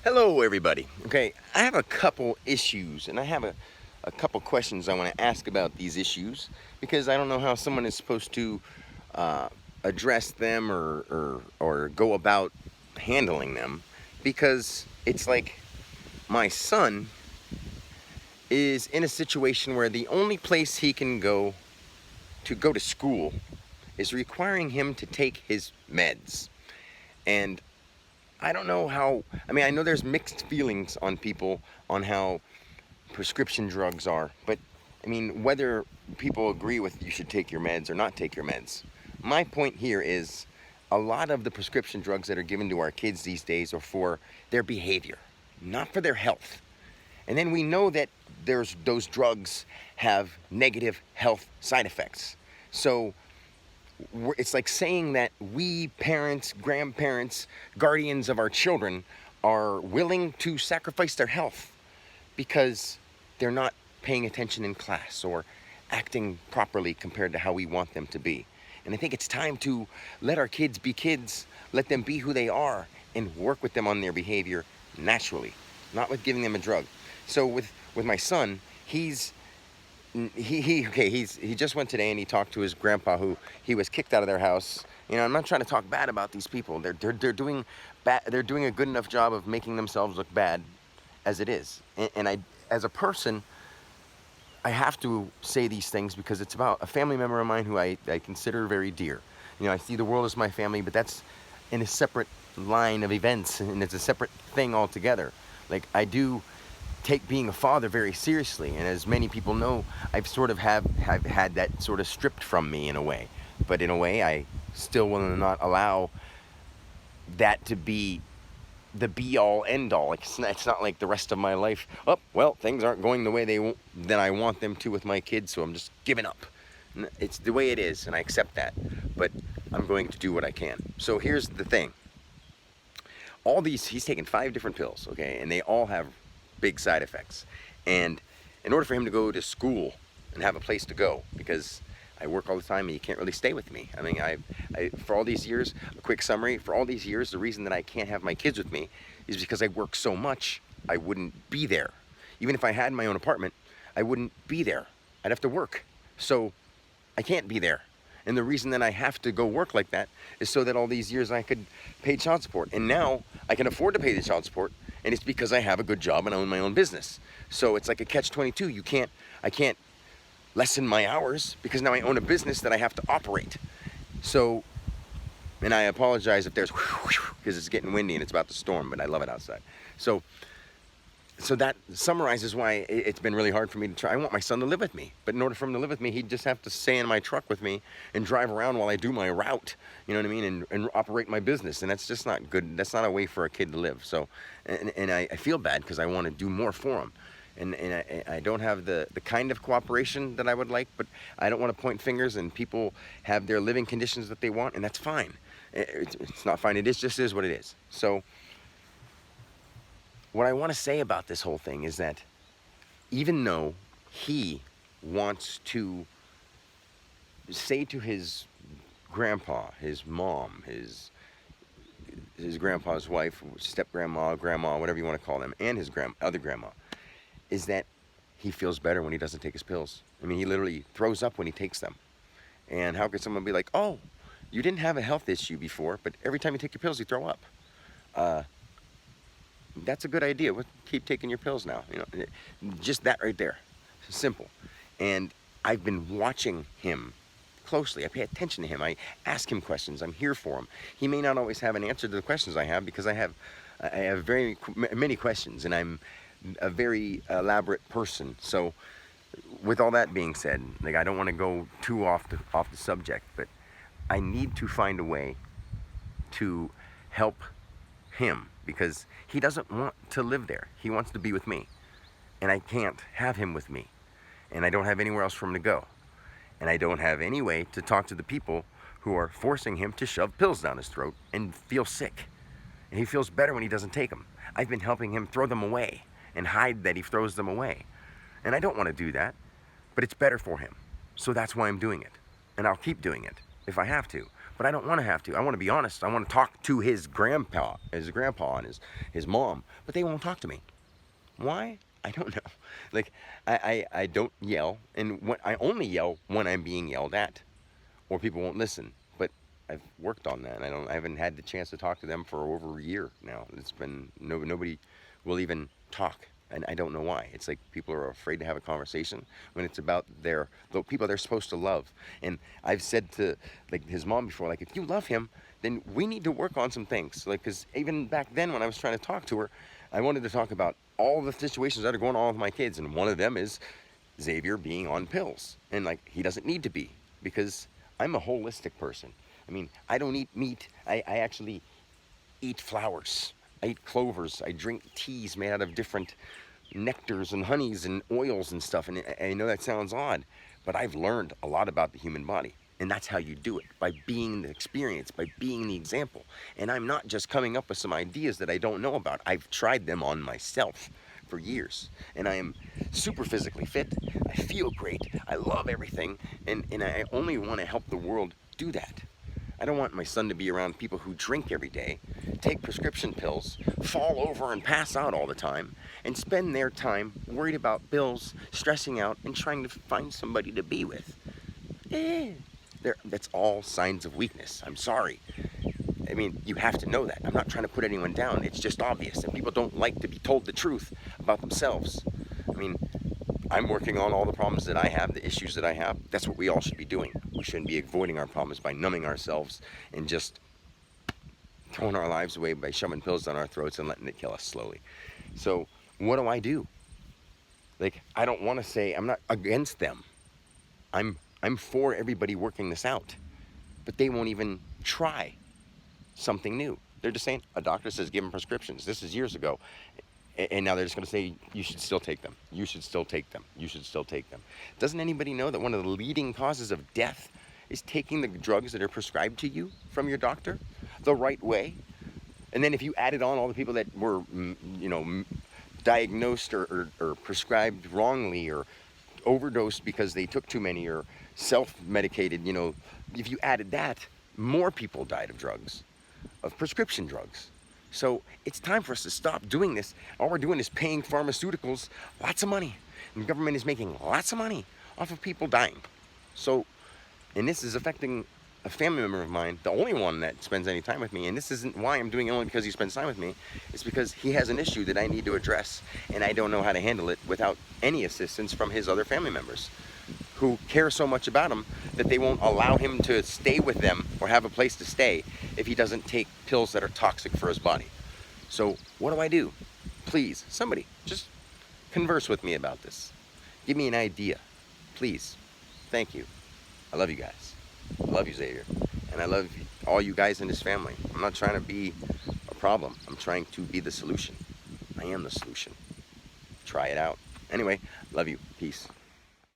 Hello, everybody. Okay, I have a couple issues, and I have a couple questions I want to ask about these issues because I don't know how someone is supposed to uh, address them or go about handling them because it's like my son is in a situation where the only place he can go to school is requiring him to take his meds. And I don't know how, I mean, I know there's mixed feelings on people on how prescription drugs are, but I mean, whether people agree with you should take your meds or not take your meds, my point here is a lot of the prescription drugs that are given to our kids these days are for their behavior, not for their health. And then we know that those drugs have negative health side effects. So it's like saying that we parents, grandparents, guardians of our children are willing to sacrifice their health because they're not paying attention in class or acting properly compared to how we want them to be. And I think it's time to let our kids be kids, let them be who they are, and work with them on their behavior naturally, not with giving them a drug. So with my son, he just went today and he talked to his grandpa who he was kicked out of their house. You know, I'm not trying to talk bad about these people. They're doing they're doing a good enough job of making themselves look bad as it is. And I, as a person, I have to say these things because it's about a family member of mine who I consider very dear. You know, I see the world as my family, but that's in a separate line of events and it's a separate thing altogether. Like I do take being a father very seriously, and as many people know, I've sort of have had that sort of stripped from me in a way. But in a way, I still will not allow that to be the be all end all. It's not like the rest of my life. Oh, well, things aren't going the way that I want them to with my kids, so I'm just giving up. It's the way it is, and I accept that. But I'm going to do what I can. So here's the thing. He's taken 5 different pills, okay, and they all have big side effects. And in order for him to go to school and have a place to go, because I work all the time and he can't really stay with me. I mean, for all these years, a quick summary, for all these years, the reason that I can't have my kids with me is because I work so much, I wouldn't be there. Even if I had my own apartment, I wouldn't be there. I'd have to work. So I can't be there. And the reason that I have to go work like that is so that all these years I could pay child support. And now I can afford to pay the child support, and it's because I have a good job and I own my own business. So it's like a catch-22. I can't lessen my hours because now I own a business that I have to operate. So, and I apologize if there's because it's getting windy and it's about to storm, but I love it outside. So that summarizes why it's been really hard for me to try. I want my son to live with me, but in order for him to live with me, he'd just have to stay in my truck with me and drive around while I do my route, you know what I mean, and operate my business, and that's just not good. That's not a way for a kid to live. So, and I feel bad because I want to do more for him, and I don't have the kind of cooperation that I would like, but I don't want to point fingers, and people have their living conditions that they want, and that's fine. It's not fine. It just is what it is. So what I want to say about this whole thing is that even though he wants to say to his grandpa, his mom, his grandpa's wife, step grandma, grandma, whatever you want to call them, and his other grandma, is that he feels better when he doesn't take his pills. I mean, he literally throws up when he takes them. And how could someone be like, oh, you didn't have a health issue before, but every time you take your pills, you throw up? That's a good idea. Keep taking your pills now. You know, just that right there. Simple. And I've been watching him closely. I pay attention to him. I ask him questions. I'm here for him. He may not always have an answer to the questions I have because I have very many questions, and I'm a very elaborate person. So, with all that being said, like I don't want to go too off the subject, but I need to find a way to help him because he doesn't want to live there. He wants to be with me, and I can't have him with me, and I don't have anywhere else for him to go, and I don't have any way to talk to the people who are forcing him to shove pills down his throat and feel sick, and he feels better when he doesn't take them. I've been helping him throw them away and hide that he throws them away, and I don't want to do that, but it's better for him, so that's why I'm doing it, and I'll keep doing it if I have to. but I don't want to have to. I want to be honest. I want to talk to his grandpa and his mom, but they won't talk to me. Why? I don't know. Like, I don't yell, and I only yell when I'm being yelled at, or people won't listen. But I've worked on that, and I haven't had the chance to talk to them for over a year now. It's been nobody will even talk, and I don't know why. It's like people are afraid to have a conversation when it's about the people they're supposed to love. And I've said to like his mom before, like, if you love him, then we need to work on some things. Like, because even back then when I was trying to talk to her, I wanted to talk about all the situations that are going on with my kids, and one of them is Xavier being on pills, and like he doesn't need to be, because I'm a holistic person. I mean, I don't eat meat. I actually eat flowers. I eat clovers. I drink teas made out of different nectars and honeys and oils and stuff. And I know that sounds odd, but I've learned a lot about the human body. And that's how you do it, by being the experience, by being the example. And I'm not just coming up with some ideas that I don't know about. I've tried them on myself for years. And I am super physically fit. I feel great. I love everything. And I only want to help the world do that. I don't want my son to be around people who drink every day, take prescription pills, fall over and pass out all the time, and spend their time worried about bills, stressing out, and trying to find somebody to be with. That's all signs of weakness. I'm sorry. I mean, you have to know that. I'm not trying to put anyone down. It's just obvious, and people don't like to be told the truth about themselves. I mean, I'm working on all the problems that I have, the issues that I have. That's what we all should be doing. We shouldn't be avoiding our problems by numbing ourselves and just throwing our lives away by shoving pills down our throats and letting it kill us slowly. So what do? Like, I don't want to say I'm not against them. I'm for everybody working this out, but they won't even try something new. They're just saying, a doctor says give them prescriptions. This is years ago. And now they're just going to say, you should still take them. You should still take them. You should still take them. Doesn't anybody know that one of the leading causes of death is taking the drugs that are prescribed to you from your doctor the right way? And then if you added on all the people that were, diagnosed or prescribed wrongly, or overdosed because they took too many, or self-medicated, if you added that, more people died of drugs, of prescription drugs. So it's time for us to stop doing this. All we're doing is paying pharmaceuticals lots of money. And the government is making lots of money off of people dying. So, and this is affecting a family member of mine, the only one that spends any time with me. And this isn't why I'm doing it only because he spends time with me. It's because he has an issue that I need to address, and I don't know how to handle it without any assistance from his other family members, who care so much about him that they won't allow him to stay with them or have a place to stay if he doesn't take pills that are toxic for his body. So what do? Please, somebody, just converse with me about this. Give me an idea, please. Thank you. I love you guys. I love you, Xavier. And I love all you guys in this family. I'm not trying to be a problem. I'm trying to be the solution. I am the solution. Try it out. Anyway, love you. Peace.